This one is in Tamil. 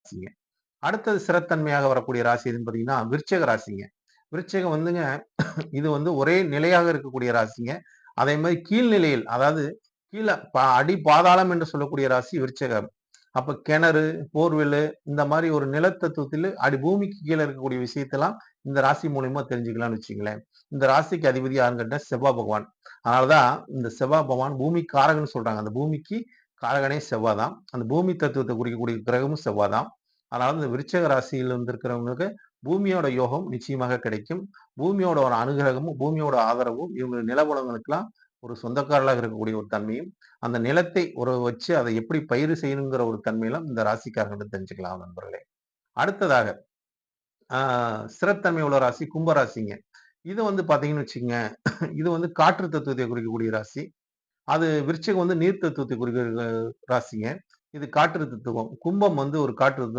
ராசிங்க. அடுத்தது ஸ்திரத்தன்மையாக வரக்கூடிய ராசி எதுன்னு பார்த்தீங்கன்னா, விருச்சிக ராசிங்க. விருச்சிகம் வந்துங்க இது வந்து ஒரே நிலையாக இருக்கக்கூடிய ராசிங்க. அதே மாரி கீழ்நிலையில் அதாவது கீழ அடி பாதாளம் என்று சொல்லக்கூடிய ராசி விருச்சிகம். அப்ப கிணறு, போர்வெல்லு இந்த மாரி ஒரு நிலத்தத்துவத்தில பூமிக்கு கீழ இருக்கக்கூடிய விஷயத்தெல்லாம் இந்த ராசி மூலியமா தெரிஞ்சுக்கலாம்னு வச்சுக்கங்களேன். இந்த ராசிக்கு அதிபதி யாருன்னு கேட்டா செவ்வா பகவான். அதனால தான் இந்த செவ்வா பகவான் பூமி காரகன்னு சொல்றாங்க. அந்த பூமிக்கு காரகனே செவ்வா தான். அந்த பூமி தத்துவத்த குறிக்கக்கூடிய கிரகமும் செவ்வா தான். அதனால இந்த விருச்சிக ராசியில இருக்கிறவங்களுக்கு பூமியோட யோகம் நிச்சயமாக கிடைக்கும். பூமியோட ஒரு அனுகிரகமும், பூமியோட ஆதரவும் இவங்க நிலபுலங்களுக்கெல்லாம் ஒரு சொந்தக்காரர்களாக இருக்கக்கூடிய ஒரு தன்மையும், அந்த நிலத்தை வச்சு அதை எப்படி பயிர் செய்யணுங்கிற ஒரு தன்மையெல்லாம் இந்த ராசிக்காரங்கள்ட்ட தெரிஞ்சுக்கலாம் நண்பர்களே. அடுத்ததாக ஆ ஸ்திரத்தன்மை உள்ள ராசி கும்ப ராசிங்க. இது வந்து பார்த்தீங்கன்னு வச்சுக்கங்க, இது வந்து காற்று தத்துவத்தை குறிக்கக்கூடிய ராசி. அது விருச்சிகம் வந்து நீர் தத்துவத்தை குறிக்கிற ராசிங்க. இது காற்று தத்துவம். கும்பம் வந்து ஒரு காற்று